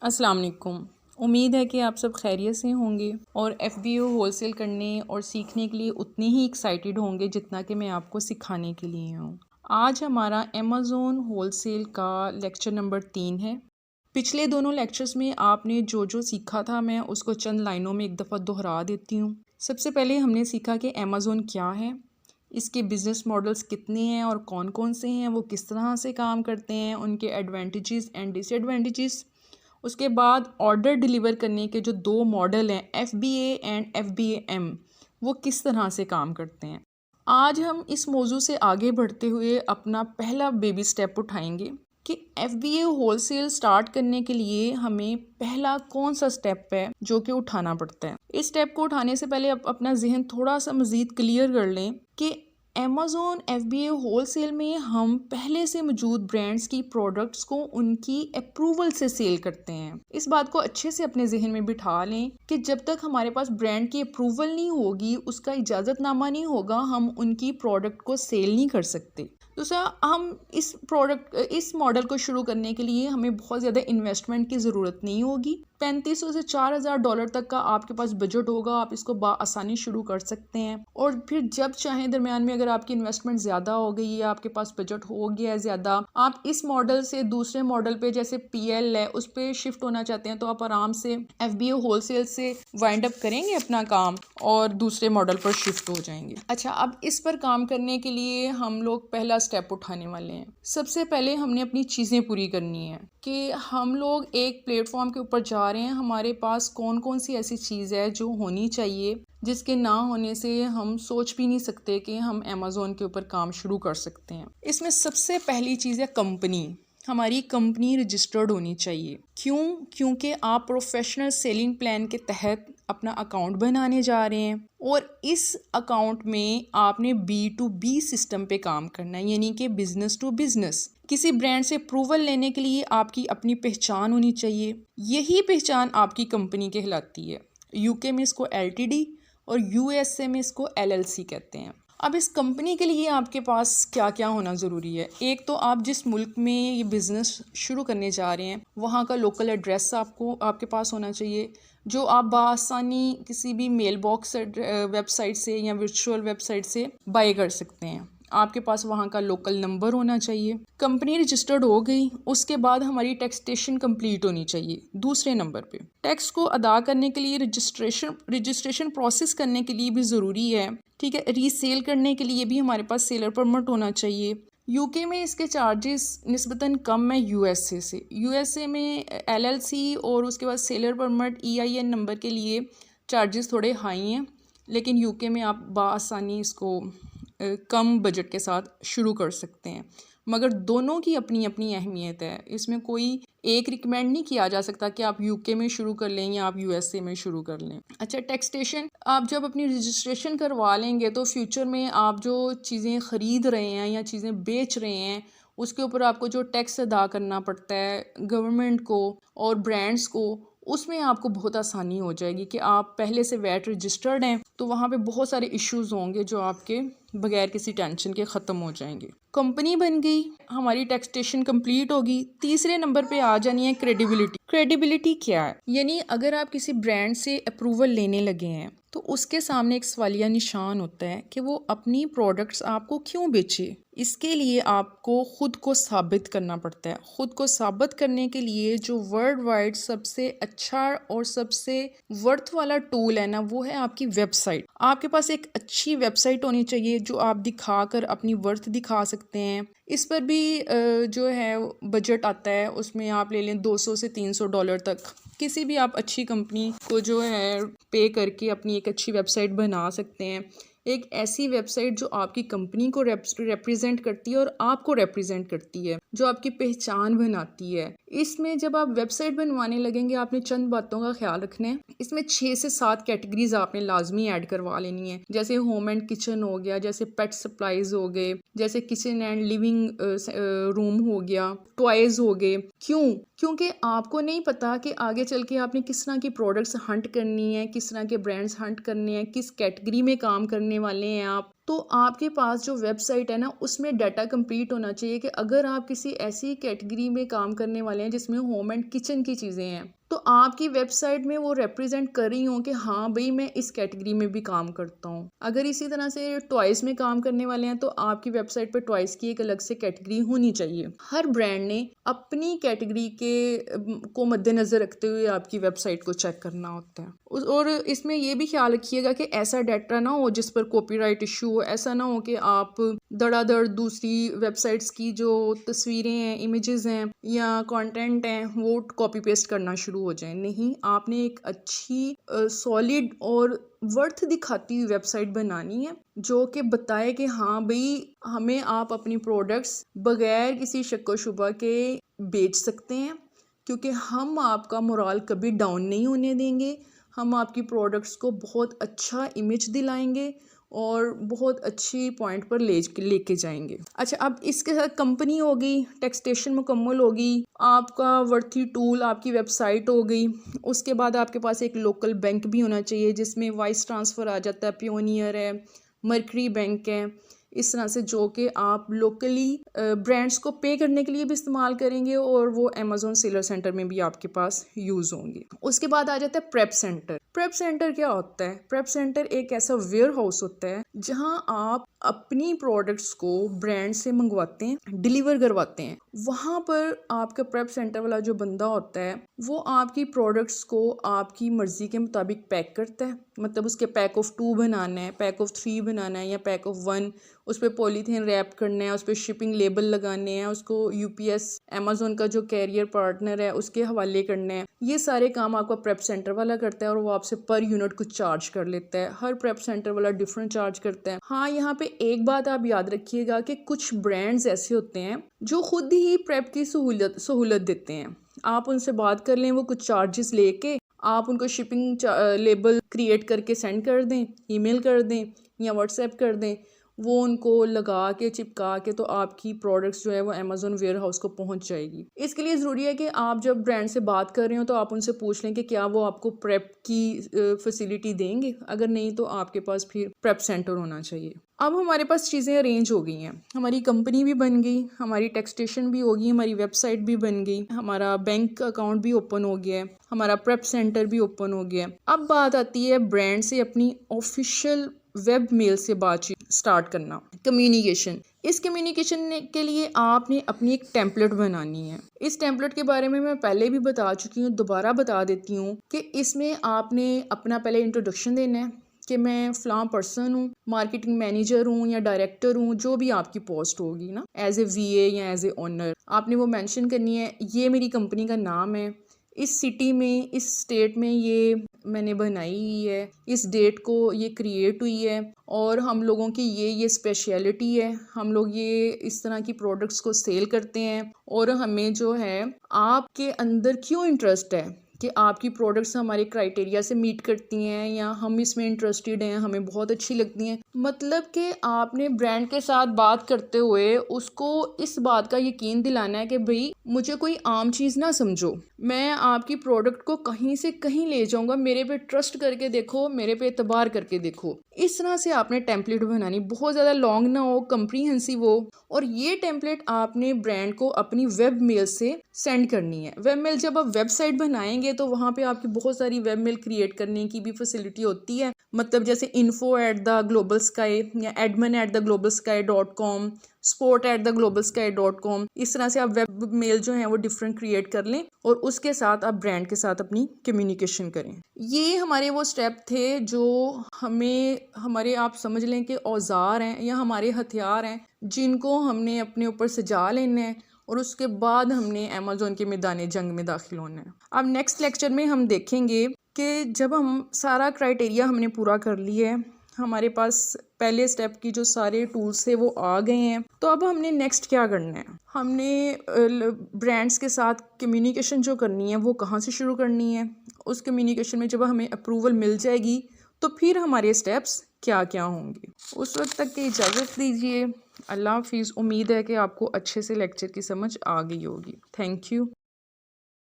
अस्सलाम वालेकुम। उम्मीद है कि आप सब खैरियत से होंगे और FBO होलसेल करने और सीखने के लिए उतने ही एक्साइटेड होंगे जितना कि मैं आपको सिखाने के लिए हूँ। आज हमारा अमेज़न होलसेल का लेक्चर नंबर 3 है। पिछले दोनों लेक्चर्स में आपने जो जो सीखा था मैं उसको चंद लाइनों में एक दफ़ा दोहरा देती हूँ। सबसे पहले हमने सीखा कि अमेज़न क्या है, इसके बिज़नेस मॉडल्स कितने हैं और कौन कौन से हैं, वो किस तरह से काम करते हैं, उनके एडवांटेजेस एंड डिसएडवांटेजेस। उसके बाद ऑर्डर डिलीवर करने के जो दो मॉडल हैं FBA एंड FBAM, वो किस तरह से काम करते हैं। आज हम इस मौजू से आगे बढ़ते हुए अपना पहला बेबी स्टेप उठाएंगे कि FBA होलसेल स्टार्ट करने के लिए हमें पहला कौन सा स्टेप है जो कि उठाना पड़ता है। इस स्टेप को उठाने से पहले अपना जहन थोड़ा सा मज़ीद क्लियर कर लें कि अमेज़न FBA होलसेल में हम पहले से मौजूद ब्रांड्स की प्रोडक्ट्स को उनकी अप्रूवल से सेल करते हैं। इस बात को अच्छे से अपने जहन में बिठा लें कि जब तक हमारे पास ब्रांड की अप्रूवल नहीं होगी, उसका इजाज़तनामा नहीं होगा, हम उनकी प्रोडक्ट को सेल नहीं कर सकते। दूसरा, हम इस मॉडल को शुरू करने के लिए हमें बहुत ज़्यादा इन्वेस्टमेंट की ज़रूरत नहीं होगी। $3500 से $4000 तक का आपके पास बजट होगा, आप इसको आसानी शुरू कर सकते हैं। और फिर जब चाहें दरमियान में अगर आपकी इन्वेस्टमेंट ज़्यादा हो गई है, आपके पास बजट हो गया है ज़्यादा, आप इस मॉडल से दूसरे मॉडल पे जैसे PL है उस पर शिफ्ट होना चाहते हैं, तो आप आराम से FBO होलसेल से वाइंड अप करेंगे अपना काम और दूसरे मॉडल पर शिफ्ट हो जाएंगे। अच्छा, अब इस पर काम करने के लिए हम लोग पहला स्टेप उठाने वाले हैं। सबसे पहले हमने अपनी चीज़ें पूरी करनी है कि हम लोग एक प्लेटफॉर्म के ऊपर जा रहे हैं, हमारे पास कौन कौन सी ऐसी चीज़ है जो होनी चाहिए, जिसके ना होने से हम सोच भी नहीं सकते कि हम अमेज़न के ऊपर काम शुरू कर सकते हैं। इसमें सबसे पहली चीज़ है कंपनी। हमारी कंपनी रजिस्टर्ड होनी चाहिए। क्योंकि आप प्रोफेशनल सेलिंग प्लान के तहत अपना अकाउंट बनाने जा रहे हैं और इस अकाउंट में आपने B2B सिस्टम पे काम करना है, यानी कि बिजनेस टू बिजनेस। किसी ब्रांड से अप्रूवल लेने के लिए आपकी अपनी पहचान होनी चाहिए। यही पहचान आपकी कंपनी कहलाती है। UK में इसको LTD और USA में इसको LLC कहते हैं। अब इस कंपनी के लिए आपके पास क्या क्या होना ज़रूरी है। एक तो आप जिस मुल्क में ये बिज़नेस शुरू करने जा रहे हैं वहाँ का लोकल एड्रेस आपके पास होना चाहिए, जो आप बआसानी किसी भी मेल बॉक्स वेबसाइट से या वर्चुअल वेबसाइट से बाय कर सकते हैं। आपके पास वहाँ का लोकल नंबर होना चाहिए। कंपनी रजिस्टर्ड हो गई, उसके बाद हमारी टैक्सेशन कंप्लीट होनी चाहिए। दूसरे नंबर पे टैक्स को अदा करने के लिए रजिस्ट्रेशन प्रोसेस करने के लिए भी ज़रूरी है, ठीक है। रीसेल करने के लिए भी हमारे पास सेलर परमिट होना चाहिए। UK में इसके चार्जेस निस्बतन कम है USA से। USA में LLC और उसके बाद सेलर परमिट EIN नंबर के लिए चार्जेस थोड़े हाई हैं, लेकिन UK में आप बआसानी इसको कम बजट के साथ शुरू कर सकते हैं। मगर दोनों की अपनी अपनी अहमियत है, इसमें कोई एक रिकमेंड नहीं किया जा सकता कि आप UK में शुरू कर लें या आप USA में शुरू कर लें। अच्छा, टैक्सेशन, आप जब अपनी रजिस्ट्रेशन करवा लेंगे तो फ्यूचर में आप जो चीज़ें ख़रीद रहे हैं या चीज़ें बेच रहे हैं उसके ऊपर आपको जो टैक्स अदा करना पड़ता है गवर्नमेंट को और ब्रांड्स को, उसमें आपको बहुत आसानी हो जाएगी कि आप पहले से वैट रजिस्टर्ड हैं, तो वहाँ पे बहुत सारे इश्यूज होंगे जो आपके बगैर किसी टेंशन के ख़त्म हो जाएंगे। कंपनी बन गई, हमारी टैक्सेशन कंप्लीट होगी। तीसरे नंबर पे आ जानी है क्रेडिबिलिटी। क्रेडिबिलिटी क्या है? यानी अगर आप किसी ब्रांड से अप्रूवल लेने लगे हैं तो उसके सामने एक सवालिया निशान होता है कि वो अपनी प्रोडक्ट्स आपको क्यों बेचे। इसके लिए आपको ख़ुद को साबित करना पड़ता है। ख़ुद को साबित करने के लिए जो वर्ल्ड वाइड सबसे अच्छा और सबसे वर्थ वाला टूल है ना, वो है आपकी वेबसाइट। आपके पास एक अच्छी वेबसाइट होनी चाहिए जो आप दिखाकर अपनी वर्थ दिखा सकते हैं। इस पर भी जो है बजट आता है, उसमें आप ले लें $200 से $300 तक। किसी भी आप अच्छी कंपनी को जो है पे करके अपनी एक अच्छी वेबसाइट बना सकते हैं। एक ऐसी वेबसाइट जो आपकी कंपनी को रिप्रेजेंट करती है और आपको रिप्रेजेंट करती है, जो आपकी पहचान बनाती है। इसमें जब आप वेबसाइट बनवाने लगेंगे आपने चंद बातों का ख्याल रखना है। इसमें 6 से 7 कैटेगरीज आपने लाजमी ऐड करवा लेनी है, जैसे होम एंड किचन हो गया, जैसे पेट सप्लाईज हो गए, जैसे किचन एंड लिविंग रूम हो गया, टॉयज हो गए। क्योंकि आपको नहीं पता कि आगे चल के आपने किस तरह की प्रोडक्ट्स हंट करनी है, किस तरह के ब्रांड्स हंट करने हैं, किस कैटेगरी में काम करने वाले हैं आप। तो आपके पास जो वेबसाइट है ना उसमें डाटा कंप्लीट होना चाहिए कि अगर आप किसी ऐसी कैटेगरी में काम करने वाले हैं जिसमें होम एंड किचन की चीज़ें हैं तो आपकी वेबसाइट में वो रिप्रेजेंट कर रही हूँ कि हाँ भाई मैं इस कैटेगरी में भी काम करता हूँ। अगर इसी तरह से टॉयज़ में काम करने वाले हैं तो आपकी वेबसाइट पर टॉयज़ की एक अलग से कैटेगरी होनी चाहिए। हर ब्रांड ने अपनी कैटेगरी के को मद्देनज़र रखते हुए आपकी वेबसाइट को चेक करना होता है। और इसमें ये भी ख्याल रखिएगा कि ऐसा डाटा ना हो जिस पर कॉपीराइट इशू हो। ऐसा ना हो कि आप धड़ाधड़ दूसरी वेबसाइट्स की जो तस्वीरें हैं, इमेजेस हैं या कंटेंट हैं वो कॉपी पेस्ट करना शुरू हो जाए। नहीं, आपने एक अच्छी सॉलिड और वर्थ दिखाती हुई वेबसाइट बनानी है जो कि बताए कि हाँ भाई हमें आप अपनी प्रोडक्ट्स बगैर किसी शक व शुबा के बेच सकते हैं, क्योंकि हम आपका मोराल कभी डाउन नहीं होने देंगे। हम आपकी प्रोडक्ट्स को बहुत अच्छा इमेज दिलाएंगे और बहुत अच्छी पॉइंट पर लेके जाएंगे। अच्छा, अब इसके साथ कंपनी हो गई, टैक्सेशन मुकम्मल होगी, आपका वर्थी टूल आपकी वेबसाइट हो गई। उसके बाद आपके पास एक लोकल बैंक भी होना चाहिए जिसमें वाइस ट्रांसफ़र आ जाता है, पियोनियर है, मर्करी बैंक है, इस तरह से जो कि आप लोकली ब्रांड्स को पे करने के लिए भी इस्तेमाल करेंगे और वो अमेज़ॉन सेलर सेंटर में भी आपके पास यूज़ होंगे। उसके बाद आ जाता है प्रेप सेंटर। प्रेप सेंटर क्या होता है? प्रेप सेंटर एक ऐसा वेयर हाउस होता है जहां आप अपनी प्रोडक्ट्स को ब्रांड से मंगवाते हैं, डिलीवर करवाते हैं। वहां पर आपका प्रेप सेंटर वाला जो बंदा होता है वो आपकी प्रोडक्ट्स को आपकी मर्जी के मुताबिक पैक करता है। मतलब उसके पैक ऑफ 2 बनाना है, पैक ऑफ 3 बनाना है या पैक ऑफ 1, उस पर पॉलीथीन रैप करना है, उस पर शिपिंग लेबल लगाने हैं, उसको यूपीएस अमेज़ॉन का जो कैरियर पार्टनर है उसके हवाले करना है। ये सारे काम आपका प्रेप सेंटर वाला करता है और वो आपसे पर यूनिट कुछ चार्ज कर लेता है। हर प्रेप सेंटर वाला डिफरेंट चार्ज करता है। हाँ, यहाँ पे एक बात आप याद रखिएगा कि कुछ ब्रांड्स ऐसे होते हैं जो खुद ही प्रेप की सहूलत देते हैं। आप उनसे बात कर लें, वो कुछ चार्जेस लेके आप उनको शिपिंग लेबल क्रिएट करके सेंड कर दें, ईमेल कर दें या व्हाट्सएप कर दें, वो उनको लगा के चिपका के तो आपकी प्रोडक्ट्स जो है वो अमेज़ॉन वेयर हाउस को पहुंच जाएगी। इसके लिए ज़रूरी है कि आप जब ब्रांड से बात कर रहे हो तो आप उनसे पूछ लें कि क्या वो आपको प्रेप की फैसिलिटी देंगे। अगर नहीं तो आपके पास फिर प्रेप सेंटर होना चाहिए। अब हमारे पास चीज़ें अरेंज हो गई हैं, हमारी कंपनी भी बन गई, हमारी टैक्सेशन भी होगी, हमारी वेबसाइट भी बन गई, हमारा बैंक अकाउंट भी ओपन हो गया है, हमारा प्रेप सेंटर भी ओपन हो गया है। अब बात आती है ब्रांड से अपनी ऑफिशियल वेब मेल से बातचीत स्टार्ट करना, कम्युनिकेशन। इस कम्युनिकेशन के लिए आपने अपनी एक टेम्पलेट बनानी है। इस टेम्पलेट के बारे में मैं पहले भी बता चुकी हूँ, दोबारा बता देती हूँ कि इसमें आपने अपना पहले इंट्रोडक्शन देना है कि मैं फ़लाँ पर्सन हूँ, मार्केटिंग मैनेजर हूँ या डायरेक्टर हूँ, जो भी आपकी पोस्ट होगी ना, एज ए वीए या एज ए ओनर, आपने वो मेंशन करनी है। ये मेरी कंपनी का नाम है, इस सिटी में, इस स्टेट में ये मैंने बनाई हुई है, इस डेट को ये क्रिएट हुई है और हम लोगों की ये स्पेशलिटी है, हम लोग ये इस तरह की प्रोडक्ट्स को सेल करते हैं और हमें जो है आपके अंदर क्यों इंटरेस्ट है कि आपकी प्रोडक्ट्स हमारे क्राइटेरिया से मीट करती हैं या हम इसमें इंटरेस्टेड हैं, हमें बहुत अच्छी लगती हैं। मतलब कि आपने ब्रांड के साथ बात करते हुए उसको इस बात का यकीन दिलाना है कि भाई मुझे कोई आम चीज़ ना समझो, मैं आपकी प्रोडक्ट को कहीं से कहीं ले जाऊंगा, मेरे पे ट्रस्ट करके देखो, मेरे पे एतबार करके देखो। इस तरह से आपने टेम्पलेट बनानी, बहुत ज़्यादा लॉन्ग ना हो, कंप्रीहेंसिव हो। और ये टेम्पलेट आपने ब्रांड को अपनी वेब मेल से सेंड करनी है। वेब मेल जब आप वेबसाइट बनाएंगे तो वहाँ पे आपकी बहुत सारी वेब मेल क्रिएट करने की भी फैसिलिटी होती है। मतलब जैसे info@theglobalsky या admin@theglobalsky.com, sport@theglobalsky.com, इस तरह से आप वेब मेल जो है वो डिफरेंट क्रिएट कर लें और उसके साथ आप ब्रांड के साथ अपनी कम्युनिकेशन करें। ये हमारे वो स्टेप थे जो हमारे आप समझ लें कि औजार हैं या हमारे हथियार हैं जिनको हमने अपने ऊपर सजा लेना है और उसके बाद हमने अमेज़ॉन के मैदान जंग में दाखिल होना है। अब नेक्स्ट लेक्चर में हम देखेंगे कि जब हम सारा क्राइटेरिया हमने पूरा कर लिया है, हमारे पास पहले स्टेप की जो सारे टूल्स थे वो आ गए हैं, तो अब हमने नेक्स्ट क्या करना है। हमने ब्रांड्स के साथ कम्युनिकेशन जो करनी है वो कहाँ से शुरू करनी है। उस कम्युनिकेशन में जब हमें अप्रूवल मिल जाएगी तो फिर हमारे स्टेप्स क्या क्या होंगे। उस वक्त तक की इजाज़त दीजिए। अल्लाह हाफिज़। उम्मीद है कि आपको अच्छे से लेक्चर की समझ आ गई होगी। Thank you.